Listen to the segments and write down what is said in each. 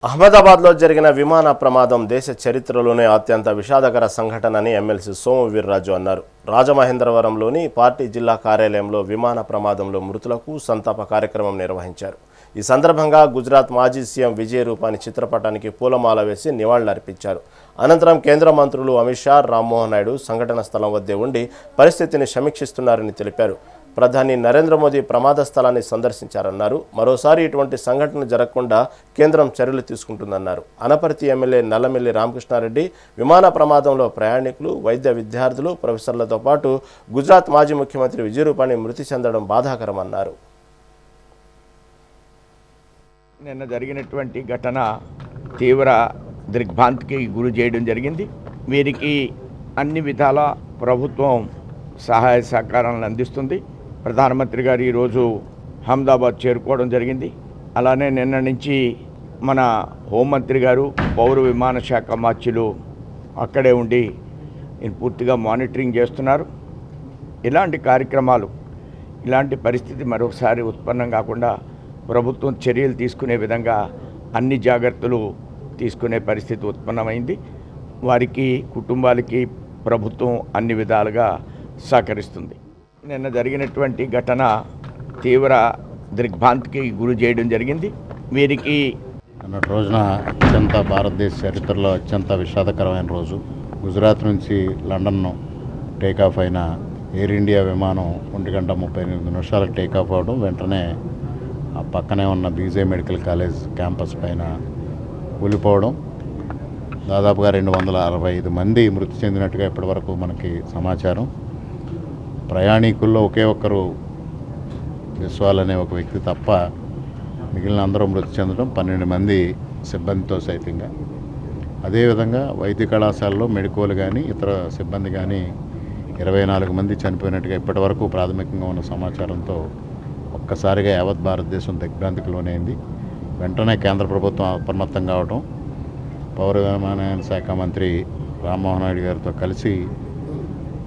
అహ్మదాబాద్లో జరిగిన విమాన ప్రమాదం దేశ చరిత్రలోనే అత్యంత విషాదకర సంఘటనని ఎమ్మెల్సీ సోము వీర్రాజు అన్నారు. రాజమహేంద్రవరంలోని పార్టీ జిల్లా కార్యాలయంలో విమాన ప్రమాదంలో మృతులకు సంతాప కార్యక్రమం నిర్వహించారు. ఈ సందర్భంగా గుజరాత్ మాజీ సీఎం విజయ్ రూపాని చిత్రపటానికి పూలమాల వేసి నివాళులర్పించారు. అనంతరం కేంద్ర మంత్రులు అమిత్ షా, రామ్మోహన్ నాయుడు సంఘటన స్థలం వద్దే ఉండి పరిస్థితిని సమీక్షిస్తున్నారని తెలిపారు. ప్రధాని నరేంద్ర మోదీ ప్రమాద స్థలాన్ని సందర్శించారన్నారు. మరోసారి ఇటువంటి సంఘటన జరగకుండా కేంద్రం చర్యలు తీసుకుంటుందన్నారు. అనపర్తి ఎమ్మెల్యే నల్లమిల్లి రామకృష్ణారెడ్డి విమాన ప్రమాదంలో ప్రయాణికులు, వైద్య విద్యార్థులు, ప్రొఫెసర్లతో పాటు గుజరాత్ మాజీ ముఖ్యమంత్రి విజయ్ రూపాని మృతి చెందడం బాధాకరమన్నారు. నిన్న జరిగినటువంటి ఘటన తీవ్ర దిగ్భ్రాంతికి గురి చేయడం జరిగింది. వీరికి అన్ని విధాల ప్రభుత్వం సహాయ సహకారాలను అందిస్తుంది. ప్రధానమంత్రి గారు ఈరోజు అహ్మదాబాద్ చేరుకోవడం జరిగింది. అలానే నిన్న నుంచి మన హోంమంత్రి గారు, పౌర విమాన శాఖ మార్చులు అక్కడే ఉండి పూర్తిగా మానిటరింగ్ చేస్తున్నారు. ఇలాంటి కార్యక్రమాలు, ఇలాంటి పరిస్థితి మరొకసారి ఉత్పన్నం కాకుండా ప్రభుత్వం చర్యలు తీసుకునే విధంగా అన్ని జాగ్రత్తలు తీసుకునే పరిస్థితి ఉత్పన్నమైంది. వారికి, కుటుంబాలకి ప్రభుత్వం అన్ని విధాలుగా సహకరిస్తుంది. నిన్న జరిగినటువంటి ఘటన తీవ్ర దిగ్భ్రాంతికి గురి చేయడం జరిగింది. వీరికి నిన్నటి రోజున అత్యంత భారతదేశ చరిత్రలో అత్యంత విషాదకరమైన రోజు. గుజరాత్ నుంచి లండన్ టేకాఫ్ అయిన ఎయిర్ ఇండియా విమానం 1:38 టేకాఫ్ అవడం, వెంటనే ఆ పక్కనే ఉన్న బీజే మెడికల్ కాలేజ్ క్యాంపస్ పైన కూలిపోవడం, దాదాపుగా 265 మంది మృతి చెందినట్టుగా ఇప్పటివరకు మనకి సమాచారం. ప్రయాణికుల్లో ఒకే ఒక్కరు విశ్వాల్ అనే ఒక వ్యక్తి తప్ప మిగిలిన అందరూ మృతి చెందడం, 12 మంది సిబ్బందితో సైతంగా. అదేవిధంగా వైద్య కళాశాలలో మెడికోలు కానీ ఇతర సిబ్బంది కానీ 24 మంది చనిపోయినట్టుగా ఇప్పటివరకు ప్రాథమికంగా ఉన్న సమాచారంతో ఒక్కసారిగా యావత్ భారతదేశం దిగ్భ్రాంతికి లోనైంది. వెంటనే కేంద్ర ప్రభుత్వం అప్రమత్తం కావడం, పౌర విమానయాన శాఖ మంత్రి రామ్మోహన్ నాయుడు గారితో కలిసి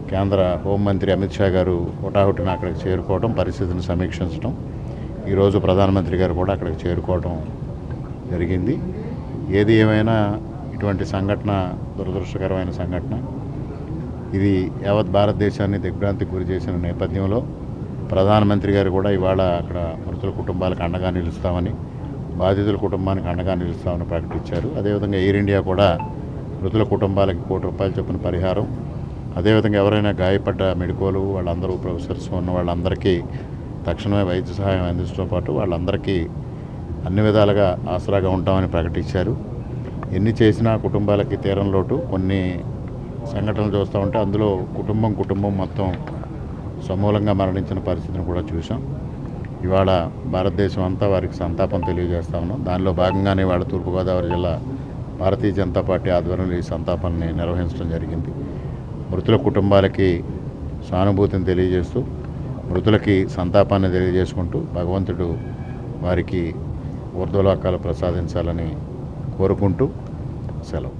కేంద్ర హోంమంత్రి అమిత్ షా గారు హుటాహుటిన అక్కడికి చేరుకోవడం, పరిస్థితిని సమీక్షించడం, ఈరోజు ప్రధానమంత్రి గారు కూడా అక్కడికి చేరుకోవడం జరిగింది. ఏది ఏమైనా ఇటువంటి సంఘటన దురదృష్టకరమైన సంఘటన. ఇది యావత్ భారతదేశాన్ని దిగ్భ్రాంతికి గురి చేసిన నేపథ్యంలో ప్రధానమంత్రి గారు కూడా ఇవాళ అక్కడ మృతుల కుటుంబాలకు అండగా నిలుస్తామని, బాధితుల కుటుంబానికి అండగా నిలుస్తామని ప్రకటించారు. అదేవిధంగా ఎయిర్ ఇండియా కూడా మృతుల కుటుంబాలకి ₹1 కోటి చొప్పున పరిహారం, అదేవిధంగా ఎవరైనా గాయపడ్డ మెడికోలు వాళ్ళందరూ, ప్రొఫెసర్స్ ఉన్న వాళ్ళందరికీ తక్షణమే వైద్య సహాయం అందించడంతో పాటు వాళ్ళందరికీ అన్ని విధాలుగా ఆసరాగా ఉంటామని ప్రకటించారు. ఎన్ని చేసినా కుటుంబాలకి తీరం లోటు. కొన్ని సంఘటనలు చూస్తూ ఉంటే అందులో కుటుంబం మొత్తం సమూలంగా మరణించిన పరిస్థితిని కూడా చూసాం. ఇవాళ భారతదేశం అంతా వారికి సంతాపం తెలియజేస్తా ఉన్నాం. దానిలో భాగంగానే ఇవాళ తూర్పుగోదావరి జిల్లా భారతీయ జనతా పార్టీ ఆధ్వర్యంలో ఈ సంతాపాన్ని నిర్వహించడం జరిగింది. మృతుల కుటుంబాలకి సానుభూతిని తెలియజేస్తూ, మృతులకి సంతాపాన్ని తెలియజేసుకుంటూ భగవంతుడు వారికి ఊర్ధ్వలోకాలు ప్రసాదించాలని కోరుకుంటూ సెలవు.